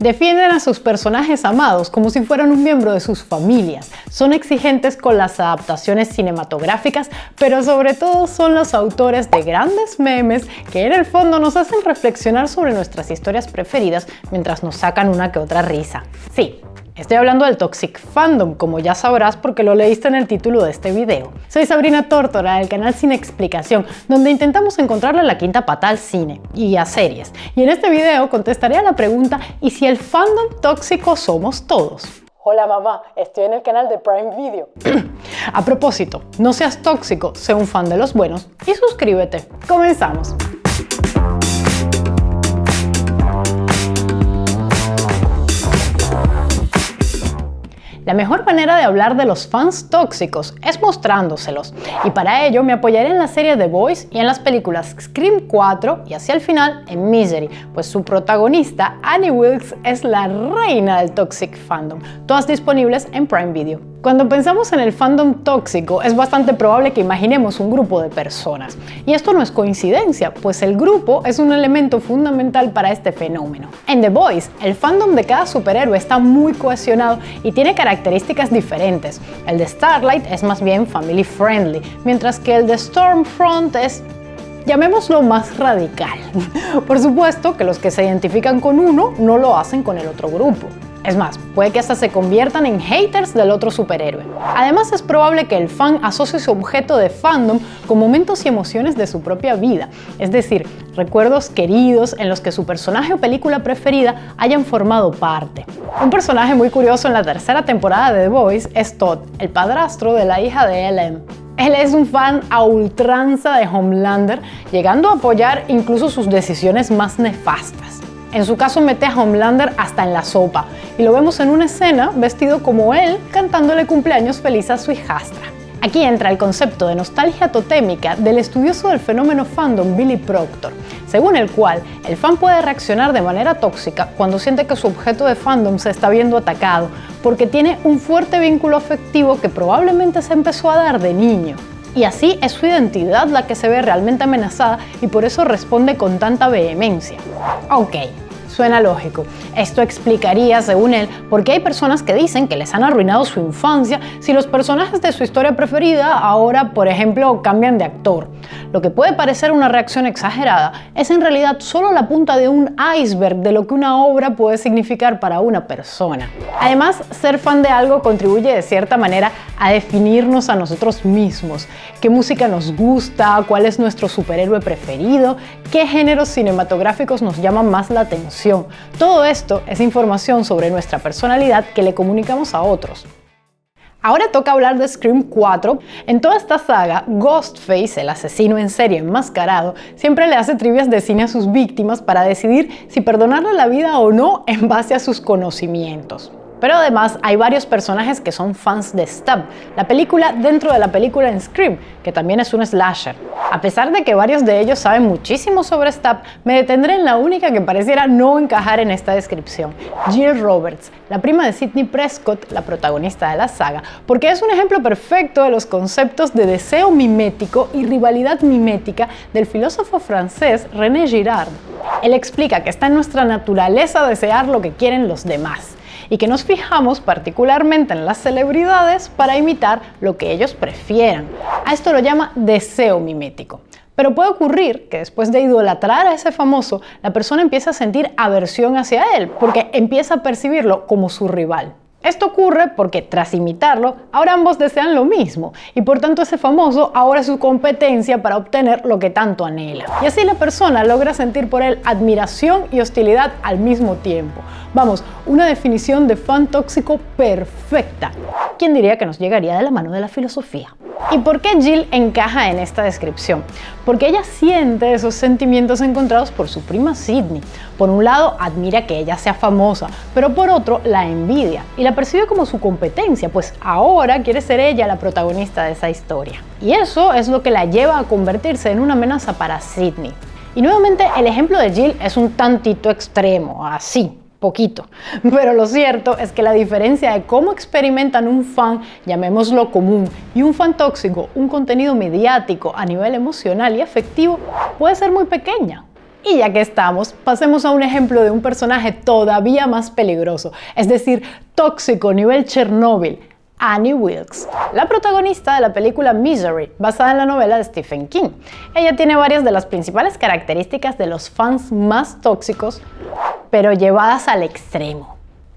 Defienden a sus personajes amados como si fueran un miembro de sus familias. Son exigentes con las adaptaciones cinematográficas, pero sobre todo son los autores de grandes memes que en el fondo nos hacen reflexionar sobre nuestras historias preferidas mientras nos sacan una que otra risa. Sí, estoy hablando del Toxic Fandom, como ya sabrás porque lo leíste en el título de este video. Soy Sabrina Tórtora del canal Cine Explicación, donde intentamos encontrarle la quinta pata al cine y a series. Y en este video contestaré a la pregunta: ¿y si el fandom tóxico somos todos? Hola mamá, estoy en el canal de Prime Video. A propósito, no seas tóxico, sé un fan de los buenos y suscríbete. Comenzamos. La mejor manera de hablar de los fans tóxicos es mostrándoselos, y para ello me apoyaré en la serie The Boys y en las películas Scream 4 y hacia el final en Misery, pues su protagonista Annie Wilkes es la reina del Toxic Fandom, todas disponibles en Prime Video. Cuando pensamos en el fandom tóxico, es bastante probable que imaginemos un grupo de personas. Y esto no es coincidencia, pues el grupo es un elemento fundamental para este fenómeno. En The Boys, el fandom de cada superhéroe está muy cohesionado y tiene características diferentes. El de Starlight es más bien family friendly, mientras que el de Stormfront es, llamémoslo, más radical. Por supuesto que los que se identifican con uno no lo hacen con el otro grupo. Es más, puede que hasta se conviertan en haters del otro superhéroe. Además, es probable que el fan asocie su objeto de fandom con momentos y emociones de su propia vida, es decir, recuerdos queridos en los que su personaje o película preferida hayan formado parte. Un personaje muy curioso en la tercera temporada de The Boys es Todd, el padrastro de la hija de Ellen. Él es un fan a ultranza de Homelander, llegando a apoyar incluso sus decisiones más nefastas. En su caso, mete a Homelander hasta en la sopa, y lo vemos en una escena vestido como él, cantándole cumpleaños feliz a su hijastra. Aquí entra el concepto de nostalgia totémica del estudioso del fenómeno fandom Billy Proctor, según el cual el fan puede reaccionar de manera tóxica cuando siente que su objeto de fandom se está viendo atacado, porque tiene un fuerte vínculo afectivo que probablemente se empezó a dar de niño. Y así es su identidad la que se ve realmente amenazada y por eso responde con tanta vehemencia. Ok, suena lógico. Esto explicaría, según él, por qué hay personas que dicen que les han arruinado su infancia si los personajes de su historia preferida ahora, por ejemplo, cambian de actor. Lo que puede parecer una reacción exagerada es en realidad solo la punta de un iceberg de lo que una obra puede significar para una persona. Además, ser fan de algo contribuye de cierta manera a definirnos a nosotros mismos. ¿Qué música nos gusta? ¿Cuál es nuestro superhéroe preferido? ¿Qué géneros cinematográficos nos llaman más la atención? Todo esto es información sobre nuestra personalidad que le comunicamos a otros. Ahora toca hablar de Scream 4. En toda esta saga, Ghostface, el asesino en serie enmascarado, siempre le hace trivias de cine a sus víctimas para decidir si perdonarle la vida o no en base a sus conocimientos. Pero además hay varios personajes que son fans de Stab, la película dentro de la película en Scream, que también es un slasher. A pesar de que varios de ellos saben muchísimo sobre Stab, me detendré en la única que pareciera no encajar en esta descripción, Jill Roberts, la prima de Sidney Prescott, la protagonista de la saga, porque es un ejemplo perfecto de los conceptos de deseo mimético y rivalidad mimética del filósofo francés René Girard. Él explica que está en nuestra naturaleza desear lo que quieren los demás, y que nos fijamos particularmente en las celebridades para imitar lo que ellos prefieran. A esto lo llama deseo mimético. Pero puede ocurrir que después de idolatrar a ese famoso, la persona empieza a sentir aversión hacia él, porque empieza a percibirlo como su rival. Esto ocurre porque tras imitarlo, ahora ambos desean lo mismo y por tanto ese famoso ahora es su competencia para obtener lo que tanto anhela. Y así la persona logra sentir por él admiración y hostilidad al mismo tiempo. Vamos, una definición de fan tóxico perfecta. ¿Quién diría que nos llegaría de la mano de la filosofía? ¿Y por qué Jill encaja en esta descripción? Porque ella siente esos sentimientos encontrados por su prima Sidney. Por un lado, admira que ella sea famosa, pero por otro, la envidia y la percibe como su competencia, pues ahora quiere ser ella la protagonista de esa historia. Y eso es lo que la lleva a convertirse en una amenaza para Sidney. Y nuevamente, el ejemplo de Jill es un tantito extremo, así. Poquito, pero lo cierto es que la diferencia de cómo experimentan un fan, llamémoslo común, y un fan tóxico, un contenido mediático a nivel emocional y afectivo, puede ser muy pequeña. Y ya que estamos, pasemos a un ejemplo de un personaje todavía más peligroso, es decir, tóxico nivel Chernóbil, Annie Wilkes, la protagonista de la película Misery, basada en la novela de Stephen King. Ella tiene varias de las principales características de los fans más tóxicos, pero llevadas al extremo.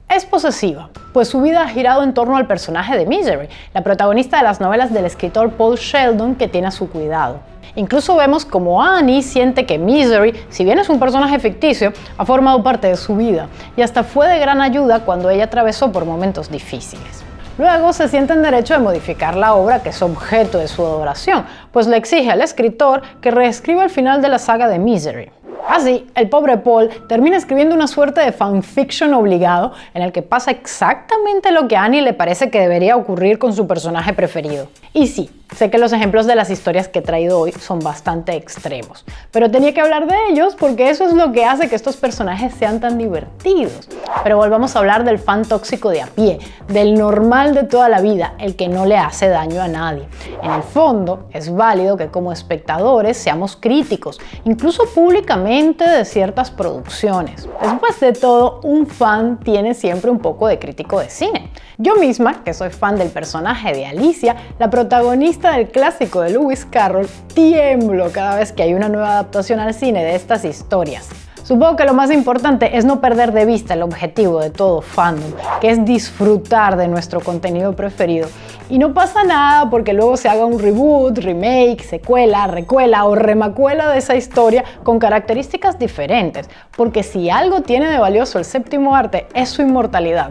Es posesiva, pues su vida ha girado en torno al personaje de Misery, la protagonista de las novelas del escritor Paul Sheldon que tiene a su cuidado. Incluso vemos como Annie siente que Misery, si bien es un personaje ficticio, ha formado parte de su vida y hasta fue de gran ayuda cuando ella atravesó por momentos difíciles. Luego se siente en derecho de modificar la obra que es objeto de su adoración, pues le exige al escritor que reescriba el final de la saga de Misery. Así, el pobre Paul termina escribiendo una suerte de fanfiction obligado en el que pasa exactamente lo que a Annie le parece que debería ocurrir con su personaje preferido. Y sí, sé que los ejemplos de las historias que he traído hoy son bastante extremos, pero tenía que hablar de ellos porque eso es lo que hace que estos personajes sean tan divertidos. Pero volvamos a hablar del fan tóxico de a pie, del normal de toda la vida, el que no le hace daño a nadie. En el fondo, es válido que como espectadores seamos críticos, incluso públicamente, de ciertas producciones. Después de todo, un fan tiene siempre un poco de crítico de cine. Yo misma, que soy fan del personaje de Alicia, la protagonista del clásico de Lewis Carroll, tiemblo cada vez que hay una nueva adaptación al cine de estas historias. Supongo que lo más importante es no perder de vista el objetivo de todo fandom, que es disfrutar de nuestro contenido preferido. Y no pasa nada porque luego se haga un reboot, remake, secuela, recuela o remacuela de esa historia con características diferentes, porque si algo tiene de valioso el séptimo arte es su inmortalidad.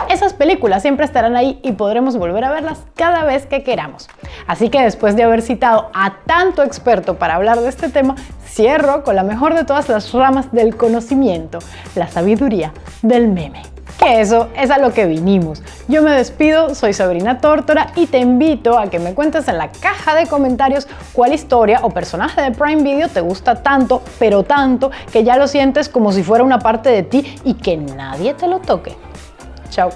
Esas películas siempre estarán ahí y podremos volver a verlas cada vez que queramos. Así que después de haber citado a tanto experto para hablar de este tema, cierro con la mejor de todas las ramas del conocimiento, la sabiduría del meme. Que eso es a lo que vinimos. Yo me despido, soy Sabrina Tórtora y te invito a que me cuentes en la caja de comentarios cuál historia o personaje de Prime Video te gusta tanto, pero tanto, que ya lo sientes como si fuera una parte de ti y que nadie te lo toque. Chao.